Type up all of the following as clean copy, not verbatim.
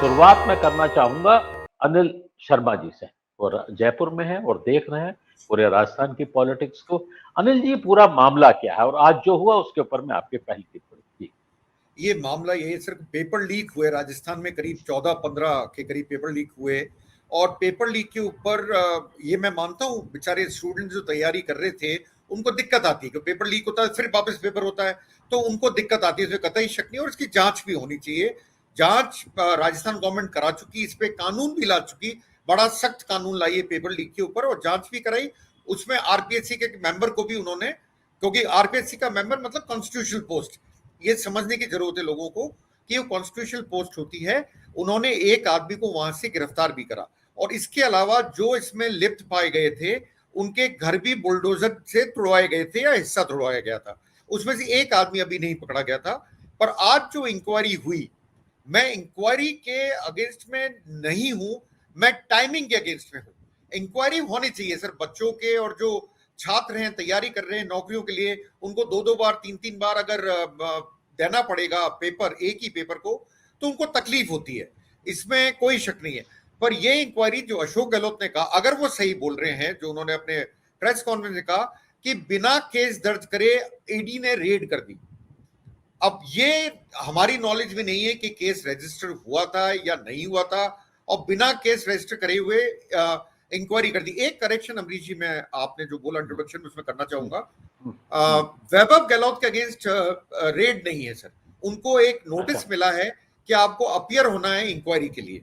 शुरुआत मैं करना चाहूँगा अनिल शर्मा जी से। और जयपुर में हैं और देख रहे हैं पूरे राजस्थान की पॉलिटिक्स को। अनिल जी, पूरा मामला क्या है और आज जो हुआ उसके ऊपर मैं आपकी पहली टिप्पणी जी। ये मामला ये सिर्फ पेपर लीक हुए राजस्थान में, करीब 14-15 के करीब पेपर लीक हुए। और पेपर लीक के ऊपर ये मैं मानता हूँ बेचारे स्टूडेंट जो तैयारी कर रहे थे उनको दिक्कत आती है कि पेपर लीक होता है फिर वापस पेपर होता है, तो उनको दिक्कत आती है, इसमें कतई शक नहीं। और इसकी जांच भी होनी चाहिए। जांच राजस्थान गवर्नमेंट करा चुकी, इस पे कानून भी ला चुकी, बड़ा सख्त कानून लाई है पेपर लीक के ऊपर, और जांच भी कराई। उसमें आरपीएससी के मेंबर को भी उन्होंने, क्योंकि आरपीएससी का मेंबर मतलब कॉन्स्टिट्यूशनल पोस्ट, ये समझने की जरूरत है लोगों को कि वो कॉन्स्टिट्यूशनल पोस्ट होती है। उन्होंने एक आदमी को वहां से गिरफ्तार भी करा, और इसके अलावा जो इसमें लिप्त पाए गए थे उनके घर भी बुलडोजर से तोड़वाए गए थे या हिस्सा तोड़वाया गया था। उसमें से एक आदमी अभी नहीं पकड़ा गया था। पर आज जो इंक्वायरी हुई, मैं इंक्वायरी के अगेंस्ट में नहीं हूं, मैं टाइमिंग के अगेंस्ट में हूं। इंक्वायरी होनी चाहिए सर, बच्चों के और जो छात्र हैं तैयारी कर रहे हैं नौकरियों के लिए, उनको 2-2 बार 3-3 बार अगर देना पड़ेगा पेपर, एक ही पेपर को, तो उनको तकलीफ होती है, इसमें कोई शक नहीं है। पर ये इंक्वायरी जो अशोक गहलोत ने कहा, अगर वो सही बोल रहे हैं जो उन्होंने अपने प्रेस कॉन्फ्रेंस में कहा कि बिना केस दर्ज करे ईडी ने रेड कर दी। अब ये हमारी नॉलेज में नहीं है कि केस रजिस्टर हुआ था या नहीं हुआ था, और बिना केस रजिस्टर करे हुए इंक्वायरी कर दी। एक करेक्शन अमरीश जी, मैं आपने जो बोला इंट्रोडक्शन में उसमें करना चाहूंगा। वैभव गहलोत के अगेंस्ट रेड नहीं है सर, उनको एक नोटिस मिला है कि आपको अपीयर होना है इंक्वायरी के लिए,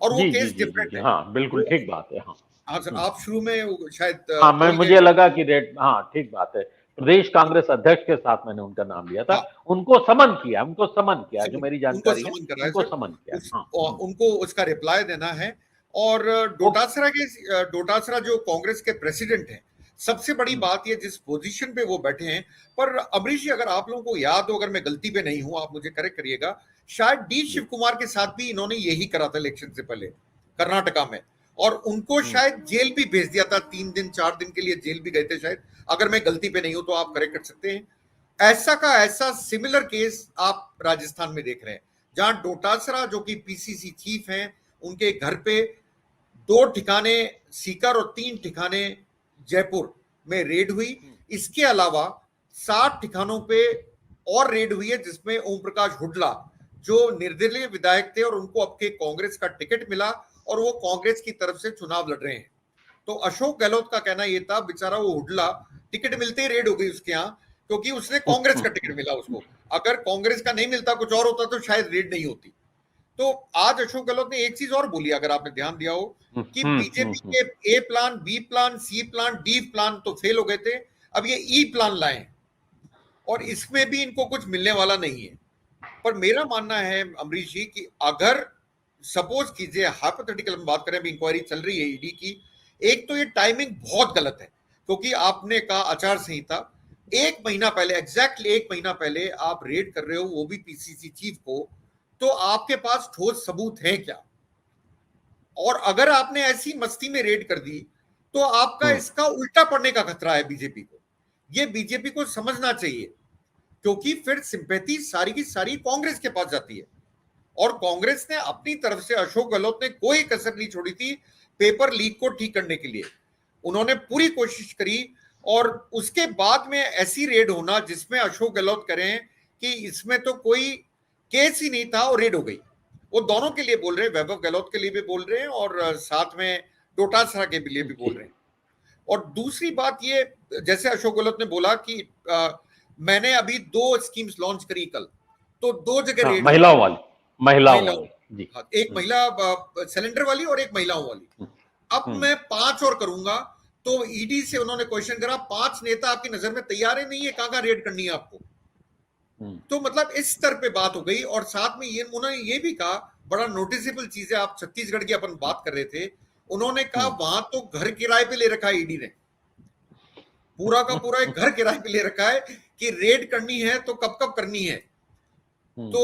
और वो केस डिफरेंट है। हाँ, बिल्कुल ठीक बात है। हाँ हाँ सर, आप शुरू में शायद हाँ, मुझे लगा कि रेड, हाँ ठीक बात है। प्रदेश कांग्रेस अध्यक्ष के साथ मैंने उनका नाम लिया था। हाँ, उनको समन किया जो मेरी जानकारी है, समन कर रहा है उनको सर, समन किया। हाँ, उनको उसका रिप्लाई देना है। और डोटासरा जो कांग्रेस के प्रेसिडेंट हैं, सबसे बड़ी बात ये जिस पोजीशन पे वो बैठे हैं। पर अमरीश जी, अगर आप लोगों को याद हो, अगर मैं गलती पे नहीं हूं आप मुझे करेक्ट करिएगा, शायद डी शिव कुमार के साथ भी इन्होंने यही करा था इलेक्शन से पहले कर्नाटका में, और उनको शायद जेल भी भेज दिया था, 3 दिन 4 दिन के लिए जेल भी गए थे शायद, अगर मैं गलती पे नहीं हूं तो आप करेक्ट कर सकते हैं। ऐसा का ऐसा सिमिलर केस आप राजस्थान में देख रहे हैं, जहां डोटासरा जो कि पीसीसी चीफ हैं, उनके घर पे 2 ठिकाने सीकर और 3 ठिकाने जयपुर में रेड हुई। इसके अलावा 60 ठिकानों पे और रेड हुई है, जिसमें ओम प्रकाश हुड्डा जो निर्दलीय विधायक थे और उनको अब के कांग्रेस का टिकट मिला और वो कांग्रेस की तरफ से चुनाव लड़ रहे हैं। तो अशोक गहलोत का कहना यह था, बेचारा वो हुड्डा टिकट मिलते ही रेड हो गई उसके यहाँ, क्योंकि उसने कांग्रेस का टिकट मिला उसको। अगर कांग्रेस का नहीं मिलता, कुछ और होता, तो शायद रेड नहीं होती। तो आज अशोक गहलोत ने एक चीज और बोली, अगर आपने ध्यान दिया हो, कि बीजेपी के ए प्लान, बी प्लान, सी प्लान, डी प्लान तो फेल हो गए थे, अब ये ई प्लान लाए, और इसमें भी इनको कुछ मिलने वाला नहीं है। पर मेरा मानना है अमरीश जी कि अगर सपोज कीजिए, हाइपोथेटिकल हम बात करें, अभी इंक्वायरी चल रही है ईडी की, एक तो ये टाइमिंग बहुत गलत है, क्योंकि आपने कहा आचार संहिता, 1 महीना पहले, एग्जैक्टली 1 महीना पहले आप रेड कर रहे हो, वो भी पीसीसी चीफ को, तो आपके पास ठोस सबूत है क्या? और अगर आपने ऐसी मस्ती में रेड कर दी, तो आपका इसका उल्टा पड़ने का खतरा है बीजेपी को। ये बीजेपी को समझना चाहिए, क्योंकि फिर सिंपैथी सारी की सारी कांग्रेस के पास जाती है। और कांग्रेस ने अपनी तरफ से, अशोक गहलोत ने कोई कसर नहीं छोड़ी थी पेपर लीक को ठीक करने के लिए, उन्होंने पूरी कोशिश करी। और उसके बाद में ऐसी रेड होना जिसमें अशोक गहलोत करें कि इसमें तो कोई केस ही नहीं था और रेड हो गई, वो दोनों के लिए बोल रहे हैं, वैभव गहलोत के लिए भी बोल रहे हैं और साथ में डोटासरा के लिए भी बोल रहे हैं। और दूसरी बात ये, जैसे अशोक गहलोत ने बोला कि मैंने अभी 2 स्कीम्स लॉन्च करी कल, तो 2 जगह रेड, महिलाओं वाली जी, हाँ, एक महिला सिलेंडर वाली और एक महिलाओं वाली। अब मैं 5 और करूंगा, तो ईडी से उन्होंने क्वेश्चन करा, 5 नेता आपकी नजर में तैयार है नहीं है, कहां रेड करनी है आपको? तो मतलब इस स्तर पे बात हो गई। और साथ में ये उन्होंने ये भी कहा, बड़ा नोटिसेबल चीज है, आप छत्तीसगढ़ की अपन बात कर रहे थे, उन्होंने कहा वहां तो घर किराए पे ले रखा है ईडी ने, पूरा का पूरा एक घर किराए पे ले रखा है कि रेड करनी है तो कब कब करनी है। तो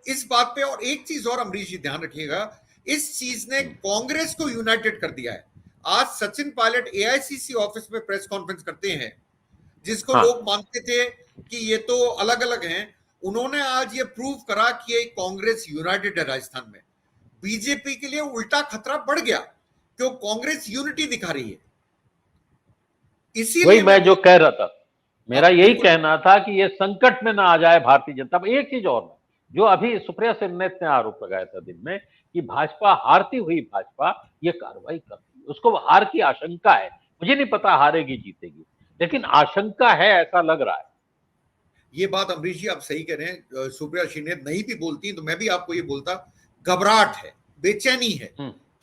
इस बात पे, और एक चीज और अमरीश जी ध्यान रखिएगा, इस चीज ने कांग्रेस को यूनाइटेड कर दिया है। आज सचिन पायलट एआईसीसी ऑफिस में प्रेस कॉन्फ्रेंस करते हैं, जिसको लोग मानते थे कि ये तो अलग अलग हैं, उन्होंने आज ये प्रूव करा कि ये कांग्रेस यूनाइटेड है राजस्थान में। बीजेपी के लिए उल्टा खतरा बढ़ गया, क्यों? कांग्रेस यूनिटी दिखा रही है। इसीलिए वही मैं जो कह रहा था, मेरा हाँ, यही बिल्कुल। कहना था कि ये संकट में ना आ जाए भारतीय जनता। एक चीज और है, जो अभी सुप्रिया सेनगुप्ता ने आरोप लगाया था दिन में कि भाजपा हारती हुई भाजपा ये कार्रवाई कर रही है, उसको हार की आशंका है। मुझे नहीं पता हारेगी जीतेगी, लेकिन आशंका है, ऐसा लग रहा है। ये बात अमरीश जी आप सही कह रहे हैं। सुप्रिया श्रीनेत नहीं भी बोलती तो मैं भी आपको ये बोलता, घबराहट है, बेचैनी है।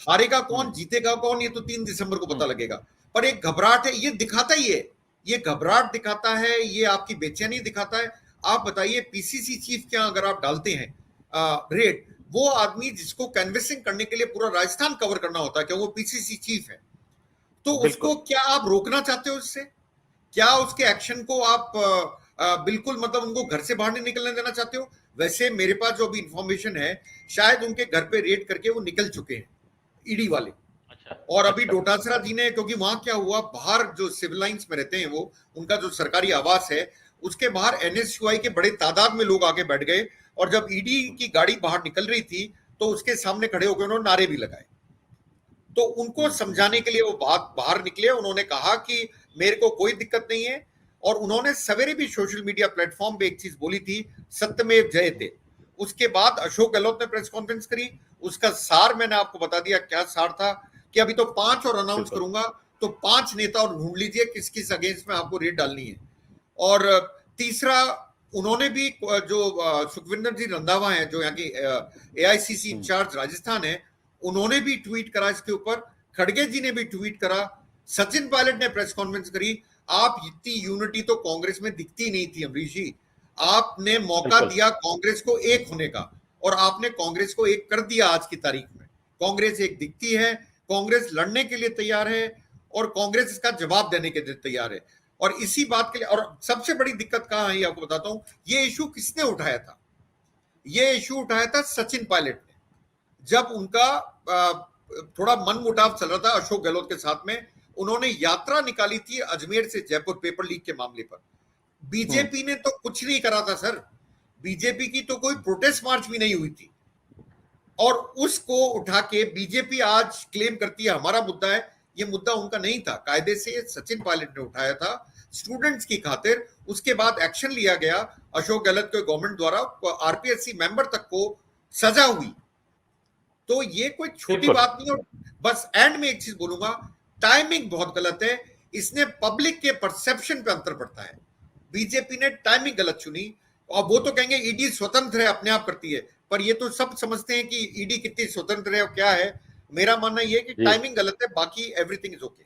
हारेगा कौन, जीतेगा कौन, ये तो 3 दिसंबर को पता लगेगा, पर एक घबराहट है, ये दिखाता ही है, ये घबराहट दिखाता है, ये आपकी बेचैनी दिखाता है। आप बताइए, पीसीसी चीफ क्या अगर आप डालते हैं रेट, वो आदमी जिसको कैनवेसिंग करने के लिए पूरा राजस्थान कवर करना होता है, क्या वो पीसीसी चीफ है? तो उसको क्या आप रोकना चाहते हो? इससे क्या उसके एक्शन को आप बिल्कुल मतलब उनको घर से बाहर नहीं निकलने देना चाहते हो? वैसे मेरे पास जो भी इंफॉर्मेशन है, शायद उनके घर पे रेड करके वो निकल चुके हैं ईडी वाले। और अभी डोटासरा जी ने, क्योंकि वहां क्या हुआ, बाहर जो सिविल लाइंस में रहते हैं वो, उनका जो सरकारी आवास है उसके बाहर एनएसयूआई के बड़े तादाद में लोग आके बैठ गए, और जब ईडी की गाड़ी बाहर निकल रही थी तो उसके सामने खड़े होकर उन्होंने नारे भी लगाए। तो उनको समझाने के लिए वो बात बाहर निकले, उन्होंने कहा कि मेरे को कोई दिक्कत नहीं है। और उन्होंने सवेरे भी सोशल मीडिया प्लेटफॉर्म पे एक चीज बोली थी, सत्यमेव जयते। उसके बाद अशोक गहलोत ने प्रेस कॉन्फ्रेंस करी, उसका सार मैंने आपको बता दिया क्या सार था, कि अभी तो 5 और अनाउंस करूंगा, तो 5 नेता और ढूंढ लीजिए किस किस अगेंस्ट में आपको रेड डालनी है। और तीसरा, उन्होंने भी जो सुखविंदर जी रंधावा हैं, जो यहाँ की एआईसीसी इंचार्ज राजस्थान है, उन्होंने भी ट्वीट करा इसके ऊपर, खड़गे जी ने भी ट्वीट करा, सचिन पायलट ने प्रेस कॉन्फ्रेंस करी। आप इतनी यूनिटी तो कांग्रेस में दिखती नहीं थी अमरीश जी। आपने मौका दिया कांग्रेस को एक होने का, और आपने कांग्रेस को एक कर दिया। आज की तारीख में कांग्रेस एक दिखती है, कांग्रेस लड़ने के लिए तैयार है, और कांग्रेस इसका जवाब देने के लिए तैयार है। और इसी बात के लिए, और सबसे बड़ी दिक्कत कहां है आपको बताता हूं, ये इशू किसने उठाया था? ये इशू उठाया था सचिन पायलट ने, जब उनका थोड़ा मनमुटाव चल रहा था अशोक गहलोत के साथ में। उन्होंने यात्रा निकाली थी अजमेर से जयपुर पेपर लीक के मामले पर। बीजेपी ने तो कुछ नहीं करा था सर, बीजेपी की तो कोई प्रोटेस्ट मार्च भी नहीं हुई थी, और उसको उठा के बीजेपी आज क्लेम करती है हमारा मुद्दा है। ये मुद्दा उनका नहीं था, कायदे से सचिन पायलट ने उठाया था स्टूडेंट्स की खातिर। उसके बाद एक्शन लिया गया अशोक गहलोत के गवर्नमेंट द्वारा, आरपीएससी मेंबर तक को सजा हुई। तो ये कोई छोटी बात नहीं। और बस एंड में एक चीज बोलूंगा, टाइमिंग बहुत गलत है। इसने पब्लिक के परसेप्शन पे अंतर पड़ता है। बीजेपी ने टाइमिंग गलत चुनी, और वो तो कहेंगे ईडी स्वतंत्र है, अपने आप करती है, पर ये तो सब समझते हैं कि ईडी कितनी स्वतंत्र है और क्या है। मेरा मानना ये है कि टाइमिंग गलत है, बाकी एवरीथिंग इज ओके।